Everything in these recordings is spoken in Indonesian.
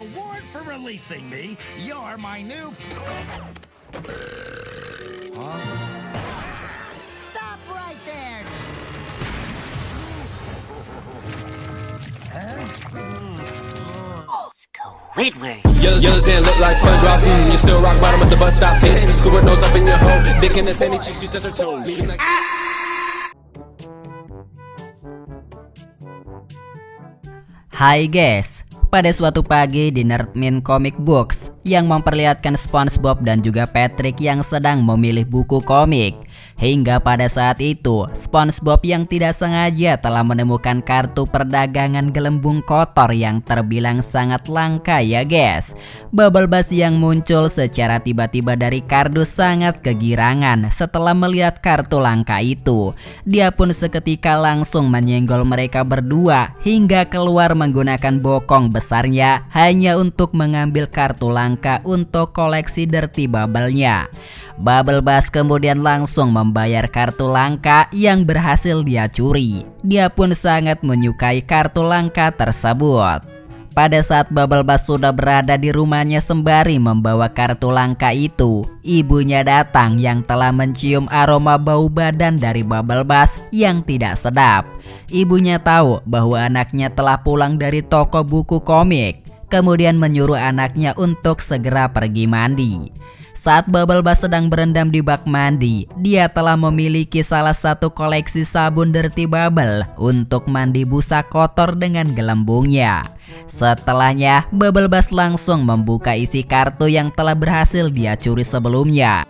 Award for releasing me. You're my new. Stop right there! Squidward. Yellow Zen look like SpongeBob. You still rock bottom at the bus stop. Bitch, Squidward nose up in your hole. Dick in the sandy cheeks, she touch her toes. Leaving like Hai guys, pada suatu pagi di Nerdmin Comic Books yang memperlihatkan SpongeBob dan juga Patrick yang sedang memilih buku komik. Hingga pada saat itu, SpongeBob yang tidak sengaja telah menemukan kartu perdagangan gelembung kotor yang terbilang sangat langka ya guys. Bubble Bass yang muncul secara tiba-tiba dari kardus sangat kegirangan setelah melihat kartu langka itu. Dia pun seketika langsung menyenggol mereka berdua hingga keluar menggunakan bokong besarnya hanya untuk mengambil kartu langka untuk koleksi Dirty Bubble-nya. Bubble Bass kemudian langsung membayar kartu langka yang berhasil dia curi. Dia pun sangat menyukai kartu langka tersebut. Pada saat Bubble Bass sudah berada di rumahnya sembari membawa kartu langka itu, ibunya datang yang telah mencium aroma bau badan dari Bubble Bass yang tidak sedap. Ibunya tahu bahwa anaknya telah pulang dari toko buku komik, kemudian menyuruh anaknya untuk segera pergi mandi. Saat Bubble Bass sedang berendam di bak mandi, dia telah memiliki salah satu koleksi sabun Dirty Bubble untuk mandi busa kotor dengan gelembungnya. Setelahnya, Bubble Bass langsung membuka isi kartu yang telah berhasil dia curi sebelumnya.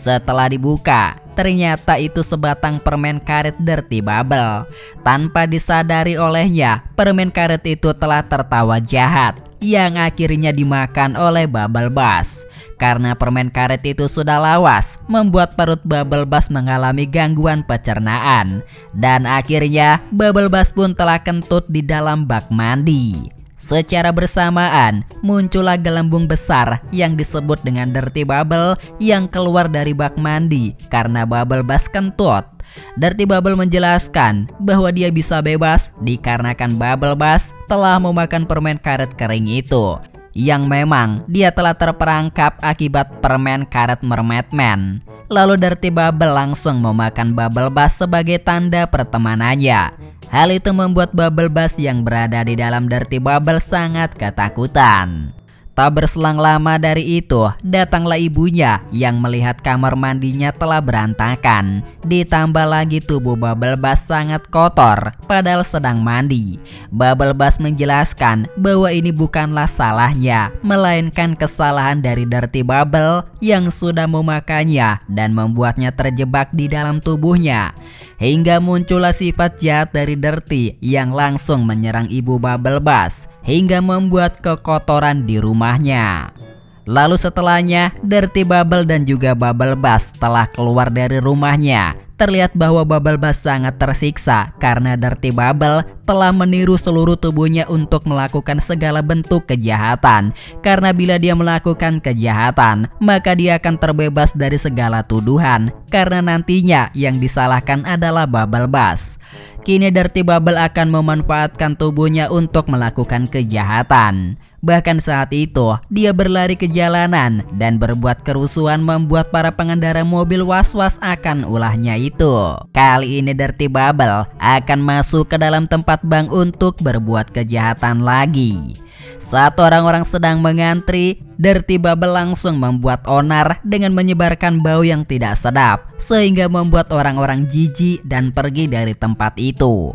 Setelah dibuka, ternyata itu sebatang permen karet Dirty Bubble. Tanpa disadari olehnya, permen karet itu telah tertawa jahat yang akhirnya dimakan oleh Bubble Bass. Karena permen karet itu sudah lawas, membuat perut Bubble Bass mengalami gangguan pencernaan. Dan akhirnya Bubble Bass pun telah kentut di dalam bak mandi. Secara bersamaan, muncullah gelembung besar yang disebut dengan Dirty Bubble yang keluar dari bak mandi karena Bubble Bass kentut. Dirty Bubble menjelaskan bahwa dia bisa bebas dikarenakan Bubble Bass telah memakan permen karet kering itu, yang memang dia telah terperangkap akibat permen karet Mermaid Man. Lalu Dirty Bubble langsung memakan Bubble Bass sebagai tanda pertemanannya. Hal itu membuat Bubble Bass yang berada di dalam Dirty Bubble sangat ketakutan. Tak berselang lama dari itu, datanglah ibunya yang melihat kamar mandinya telah berantakan. Ditambah lagi tubuh Bubble Bass sangat kotor padahal sedang mandi. Bubble Bass menjelaskan bahwa ini bukanlah salahnya, melainkan kesalahan dari Dirty Bubble yang sudah memakannya dan membuatnya terjebak di dalam tubuhnya. Hingga muncullah sifat jahat dari Dirty yang langsung menyerang ibu Bubble Bass hingga membuat kekotoran di rumahnya. Lalu setelahnya, Dirty Bubble dan juga Bubble Bass telah keluar dari rumahnya. Terlihat bahwa Bubble Bass sangat tersiksa karena Dirty Bubble telah meniru seluruh tubuhnya untuk melakukan segala bentuk kejahatan. Karena bila dia melakukan kejahatan, maka dia akan terbebas dari segala tuduhan. Karena nantinya yang disalahkan adalah Bubble Bass. Kini Dirty Bubble akan memanfaatkan tubuhnya untuk melakukan kejahatan. Bahkan saat itu, dia berlari ke jalanan dan berbuat kerusuhan membuat para pengendara mobil was-was akan ulahnya itu. Kali ini Dirty Bubble akan masuk ke dalam tempat bank untuk berbuat kejahatan lagi. Saat orang-orang sedang mengantri, Dirty Bubble langsung membuat onar dengan menyebarkan bau yang tidak sedap, sehingga membuat orang-orang jijik dan pergi dari tempat itu.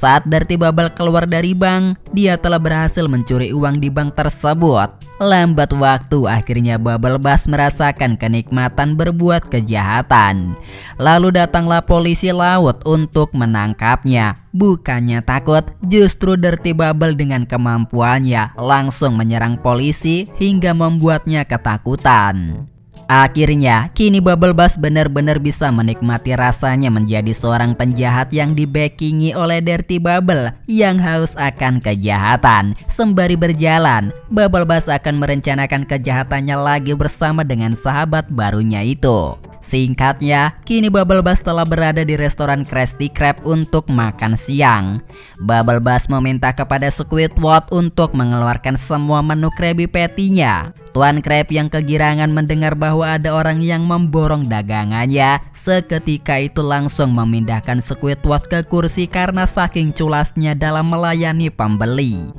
Saat Dirty Bubble keluar dari bank, dia telah berhasil mencuri uang di bank tersebut. Lambat waktu, akhirnya Bubble Bass merasakan kenikmatan berbuat kejahatan. Lalu datanglah polisi laut untuk menangkapnya. Bukannya takut, justru Dirty Bubble dengan kemampuannya langsung menyerang polisi hingga membuatnya ketakutan. Akhirnya, kini Bubble Bass benar-benar bisa menikmati rasanya menjadi seorang penjahat yang dibackingi oleh Dirty Bubble yang haus akan kejahatan. Sembari berjalan, Bubble Bass akan merencanakan kejahatannya lagi bersama dengan sahabat barunya itu. Singkatnya, kini Bubble Bass telah berada di restoran Krusty Krab untuk makan siang. Bubble Bass meminta kepada Squidward untuk mengeluarkan semua menu Krabby Patty-nya. Tuan Krab yang kegirangan mendengar bahwa ada orang yang memborong dagangannya, seketika itu langsung memindahkan Squidward ke kursi karena saking culasnya dalam melayani pembeli.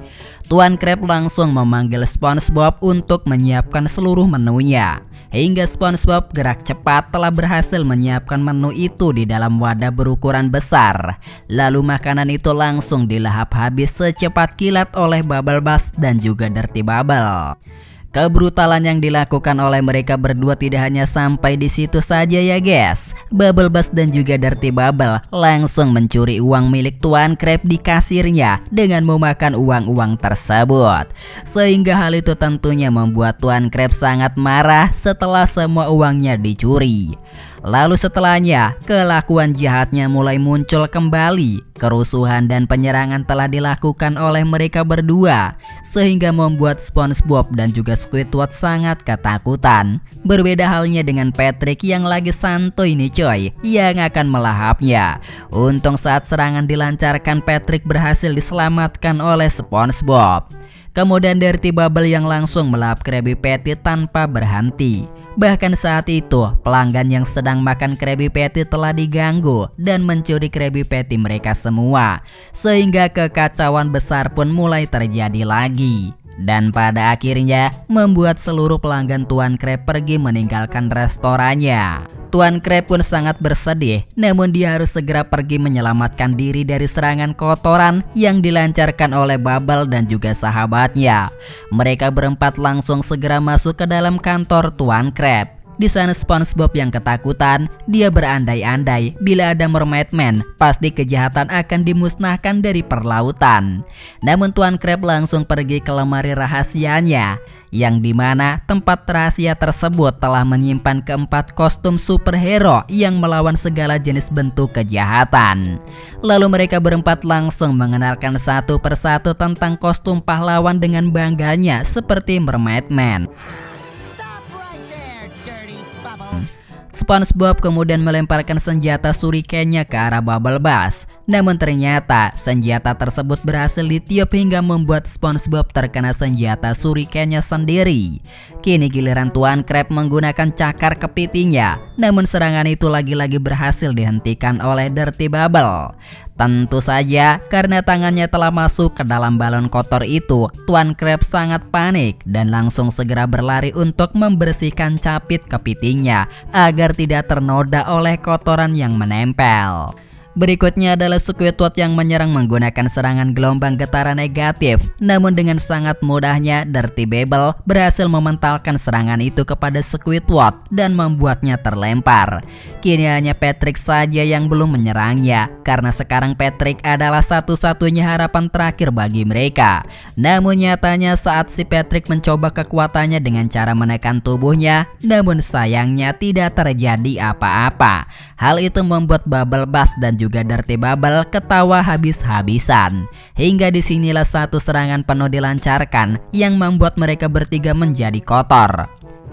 Tuan Krab langsung memanggil SpongeBob untuk menyiapkan seluruh menunya. Hingga SpongeBob gerak cepat telah berhasil menyiapkan menu itu di dalam wadah berukuran besar. Lalu makanan itu langsung dilahap habis secepat kilat oleh Bubble Bass dan juga Dirty Bubble. Kebrutalan yang dilakukan oleh mereka berdua tidak hanya sampai di situ saja ya guys. Bubble Bass dan juga Dirty Bubble langsung mencuri uang milik Tuan Krab di kasirnya dengan memakan uang-uang tersebut. Sehingga hal itu tentunya membuat Tuan Krab sangat marah setelah semua uangnya dicuri. Lalu setelahnya, kelakuan jahatnya mulai muncul kembali. Kerusuhan dan penyerangan telah dilakukan oleh mereka berdua, sehingga membuat SpongeBob dan juga Squidward sangat ketakutan. Berbeda halnya dengan Patrick yang lagi santuy nih coy, yang akan melahapnya. Untung saat serangan dilancarkan, Patrick berhasil diselamatkan oleh SpongeBob. Kemudian Dirty Bubble yang langsung melahap Krabby Patty tanpa berhenti. Bahkan saat itu, pelanggan yang sedang makan Krabby Patty telah diganggu dan mencuri Krabby Patty mereka semua. Sehingga kekacauan besar pun mulai terjadi lagi. Dan pada akhirnya membuat seluruh pelanggan Tuan Krab pergi meninggalkan restorannya. Tuan Krab pun sangat bersedih, namun dia harus segera pergi menyelamatkan diri dari serangan kotoran yang dilancarkan oleh Bubble dan juga sahabatnya. Mereka berempat langsung segera masuk ke dalam kantor Tuan Krab. Di sana SpongeBob yang ketakutan, dia berandai-andai bila ada Mermaid Man, pasti kejahatan akan dimusnahkan dari perlautan. Namun Tuan Krab langsung pergi ke lemari rahasianya, yang dimana tempat rahasia tersebut telah menyimpan keempat kostum superhero yang melawan segala jenis bentuk kejahatan. Lalu mereka berempat langsung mengenalkan satu persatu tentang kostum pahlawan dengan bangganya seperti Mermaid Man. SpongeBob kemudian melemparkan senjata shuriken-nya ke arah Bubble Bass. Namun ternyata senjata tersebut berhasil ditiup hingga membuat SpongeBob terkena senjata shuriken-nya sendiri. Kini giliran Tuan Krab menggunakan cakar kepitingnya. Namun serangan itu lagi-lagi berhasil dihentikan oleh Dirty Bubble. Tentu saja karena tangannya telah masuk ke dalam balon kotor itu, Tuan Krab sangat panik dan langsung segera berlari untuk membersihkan capit kepitingnya agar tidak ternoda oleh kotoran yang menempel. Berikutnya adalah Squidward yang menyerang menggunakan serangan gelombang getaran negatif. Namun dengan sangat mudahnya Dirty Bubble berhasil mementalkan serangan itu kepada Squidward dan membuatnya terlempar. Kini hanya Patrick saja yang belum menyerangnya, karena sekarang Patrick adalah satu-satunya harapan terakhir bagi mereka. Namun nyatanya saat si Patrick mencoba kekuatannya dengan cara menekan tubuhnya, namun sayangnya tidak terjadi apa-apa. Hal itu membuat Bubble Bass dan juga Dirty Bubble ketawa habis-habisan. Hingga disinilah satu serangan penuh dilancarkan yang membuat mereka bertiga menjadi kotor.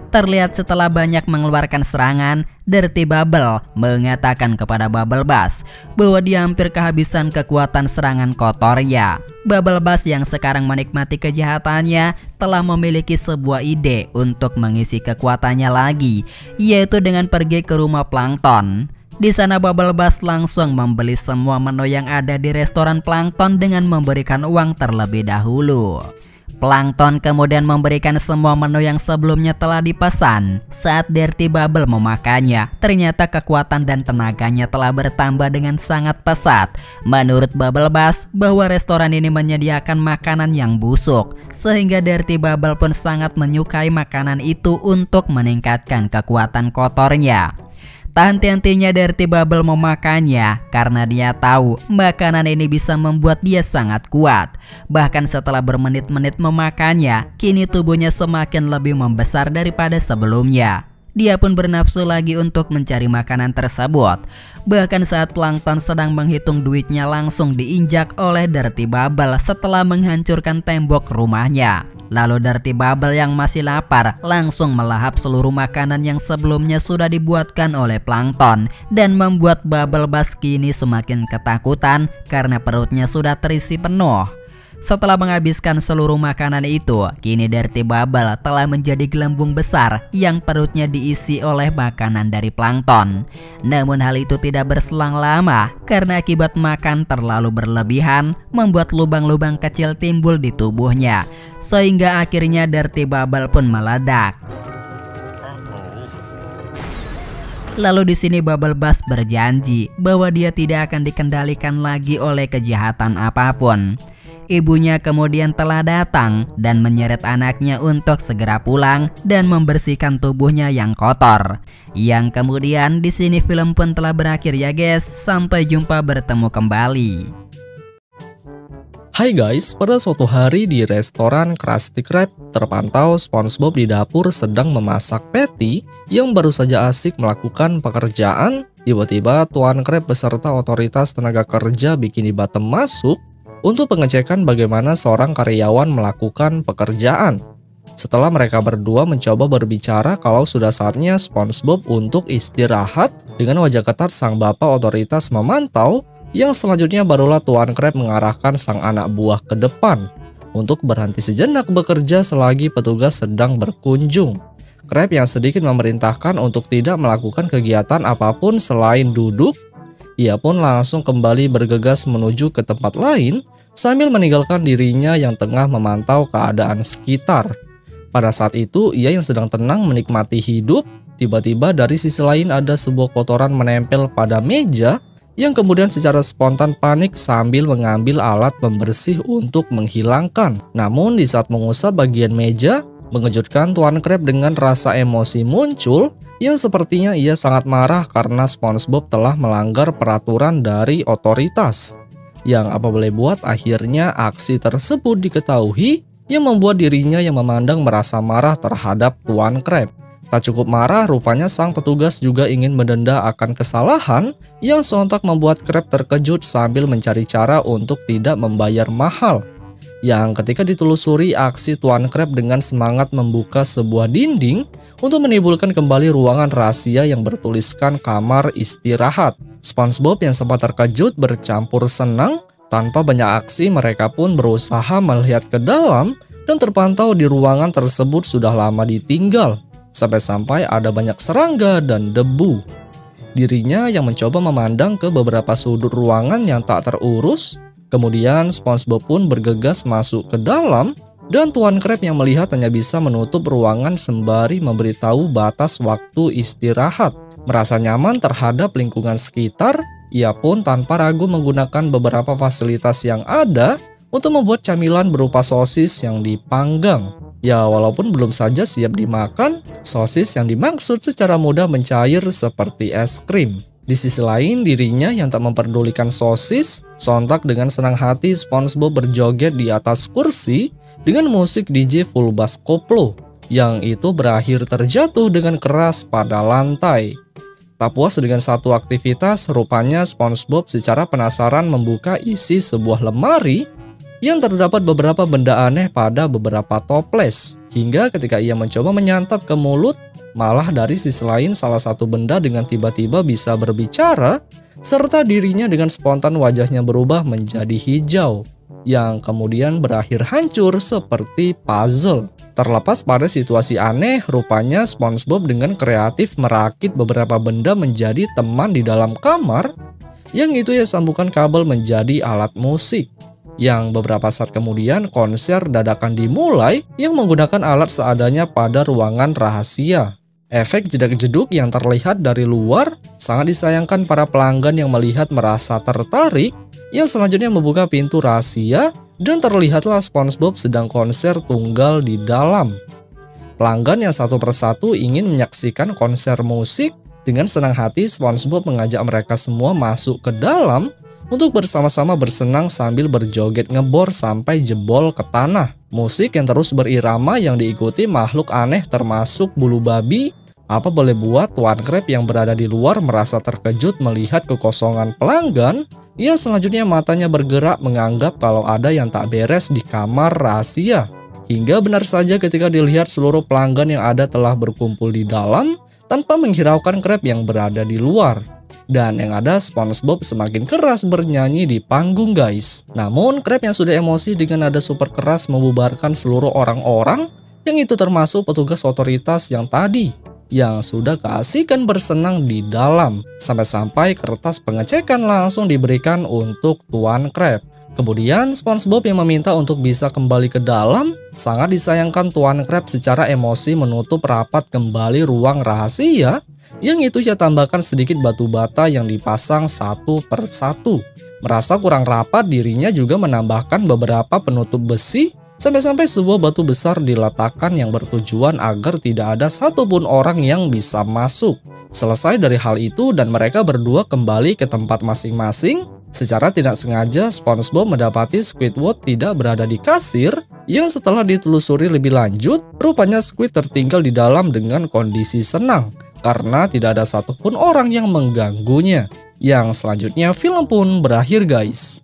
Terlihat setelah banyak mengeluarkan serangan, Dirty Bubble mengatakan kepada Bubble Bass bahwa dia hampir kehabisan kekuatan serangan kotornya. Bubble Bass yang sekarang menikmati kejahatannya telah memiliki sebuah ide untuk mengisi kekuatannya lagi, yaitu dengan pergi ke rumah Plankton. Di sana Bubble Bass langsung membeli semua menu yang ada di restoran Plankton dengan memberikan uang terlebih dahulu. Plankton kemudian memberikan semua menu yang sebelumnya telah dipesan. Saat Dirty Bubble memakannya, ternyata kekuatan dan tenaganya telah bertambah dengan sangat pesat. Menurut Bubble Bass, bahwa restoran ini menyediakan makanan yang busuk, sehingga Dirty Bubble pun sangat menyukai makanan itu untuk meningkatkan kekuatan kotornya. Tak henti-hentinya Dirty Bubble memakannya karena dia tahu makanan ini bisa membuat dia sangat kuat. Bahkan setelah bermenit-menit memakannya, kini tubuhnya semakin lebih membesar daripada sebelumnya. Dia pun bernafsu lagi untuk mencari makanan tersebut. Bahkan saat Plankton sedang menghitung duitnya langsung diinjak oleh Dirty Bubble setelah menghancurkan tembok rumahnya. Lalu Dirty Bubble yang masih lapar langsung melahap seluruh makanan yang sebelumnya sudah dibuatkan oleh Plankton dan membuat Bubble Bass kini semakin ketakutan karena perutnya sudah terisi penuh. Setelah menghabiskan seluruh makanan itu, kini Dirty Bubble telah menjadi gelembung besar yang perutnya diisi oleh makanan dari Plankton. Namun hal itu tidak berselang lama karena akibat makan terlalu berlebihan membuat lubang-lubang kecil timbul di tubuhnya, sehingga akhirnya Dirty Bubble pun meledak. Lalu di sini Bubble Bass berjanji bahwa dia tidak akan dikendalikan lagi oleh kejahatan apapun. Ibunya kemudian telah datang dan menyeret anaknya untuk segera pulang dan membersihkan tubuhnya yang kotor. Yang kemudian di sini film pun telah berakhir ya guys. Sampai jumpa, bertemu kembali. Hai guys, pada suatu hari di restoran Krusty Krab terpantau SpongeBob di dapur sedang memasak patty yang baru saja asik melakukan pekerjaan. Tiba-tiba Tuan Krab beserta otoritas tenaga kerja Bikini Bottom masuk untuk pengecekan bagaimana seorang karyawan melakukan pekerjaan. Setelah mereka berdua mencoba berbicara kalau sudah saatnya SpongeBob untuk istirahat, dengan wajah ketat sang bapak otoritas memantau, yang selanjutnya barulah Tuan Krab mengarahkan sang anak buah ke depan untuk berhenti sejenak bekerja selagi petugas sedang berkunjung. Krab yang sedikit memerintahkan untuk tidak melakukan kegiatan apapun selain duduk, ia pun langsung kembali bergegas menuju ke tempat lain sambil meninggalkan dirinya yang tengah memantau keadaan sekitar. Pada saat itu, ia yang sedang tenang menikmati hidup, tiba-tiba dari sisi lain ada sebuah kotoran menempel pada meja yang kemudian secara spontan panik sambil mengambil alat pembersih untuk menghilangkan. Namun di saat mengusap bagian meja, mengejutkan Tuan Krab dengan rasa emosi muncul yang sepertinya ia sangat marah karena SpongeBob telah melanggar peraturan dari otoritas. Yang apa boleh buat, akhirnya aksi tersebut diketahui yang membuat dirinya yang memandang merasa marah terhadap Tuan Krab. Tak cukup marah, rupanya sang petugas juga ingin mendenda akan kesalahan yang sontak membuat Krab terkejut sambil mencari cara untuk tidak membayar mahal. Yang ketika ditelusuri aksi Tuan Krab dengan semangat membuka sebuah dinding untuk menimbulkan kembali ruangan rahasia yang bertuliskan kamar istirahat. SpongeBob yang sempat terkejut bercampur senang. Tanpa banyak aksi, mereka pun berusaha melihat ke dalam dan terpantau di ruangan tersebut sudah lama ditinggal. Sampai-sampai ada banyak serangga dan debu. Dirinya yang mencoba memandang ke beberapa sudut ruangan yang tak terurus. Kemudian SpongeBob pun bergegas masuk ke dalam dan Tuan Krab yang melihat hanya bisa menutup ruangan sembari memberitahu batas waktu istirahat. Merasa nyaman terhadap lingkungan sekitar, ia pun tanpa ragu menggunakan beberapa fasilitas yang ada untuk membuat camilan berupa sosis yang dipanggang. Ya, walaupun belum saja siap dimakan, sosis yang dimaksud secara mudah mencair seperti es krim. Di sisi lain, dirinya yang tak memperdulikan sosis, sontak dengan senang hati SpongeBob berjoget di atas kursi dengan musik DJ full bass koplo, yang itu berakhir terjatuh dengan keras pada lantai. Tak puas dengan satu aktivitas, rupanya SpongeBob secara penasaran membuka isi sebuah lemari yang terdapat beberapa benda aneh pada beberapa toples. Hingga ketika ia mencoba menyantap ke mulut, malah dari sisi lain salah satu benda dengan tiba-tiba bisa berbicara, serta dirinya dengan spontan wajahnya berubah menjadi hijau, yang kemudian berakhir hancur seperti puzzle. Terlepas pada situasi aneh, rupanya SpongeBob dengan kreatif merakit beberapa benda menjadi teman di dalam kamar, yang itu ia sambungkan kabel menjadi alat musik. Yang beberapa saat kemudian konser dadakan dimulai yang menggunakan alat seadanya pada ruangan rahasia. Efek jedak-jeduk yang terlihat dari luar sangat disayangkan para pelanggan yang melihat merasa tertarik, yang selanjutnya membuka pintu rahasia dan terlihatlah SpongeBob sedang konser tunggal di dalam. Pelanggan yang satu persatu ingin menyaksikan konser musik. Dengan senang hati SpongeBob mengajak mereka semua masuk ke dalam untuk bersama-sama bersenang sambil berjoget ngebor sampai jebol ke tanah. Musik yang terus berirama yang diikuti makhluk aneh termasuk bulu babi. Apa boleh buat Tuan Krab yang berada di luar merasa terkejut melihat kekosongan pelanggan, yang selanjutnya matanya bergerak menganggap kalau ada yang tak beres di kamar rahasia. Hingga benar saja ketika dilihat seluruh pelanggan yang ada telah berkumpul di dalam tanpa menghiraukan Krab yang berada di luar. Dan yang ada SpongeBob semakin keras bernyanyi di panggung guys. Namun Krab yang sudah emosi dengan nada super keras membubarkan seluruh orang-orang, yang itu termasuk petugas otoritas yang tadi yang sudah keasikan bersenang di dalam. Sampai-sampai kertas pengecekan langsung diberikan untuk Tuan Krab. Kemudian SpongeBob yang meminta untuk bisa kembali ke dalam. Sangat disayangkan Tuan Krab secara emosi menutup rapat kembali ruang rahasia. Yang itu ia tambahkan sedikit batu bata yang dipasang satu per satu. Merasa kurang rapat, dirinya juga menambahkan beberapa penutup besi. Sampai-sampai sebuah batu besar diletakkan yang bertujuan agar tidak ada satupun orang yang bisa masuk. Selesai dari hal itu dan mereka berdua kembali ke tempat masing-masing. Secara tidak sengaja SpongeBob mendapati Squidward tidak berada di kasir, yang setelah ditelusuri lebih lanjut, rupanya Squid tertinggal di dalam dengan kondisi senang karena tidak ada satupun orang yang mengganggunya. Yang selanjutnya film pun berakhir guys.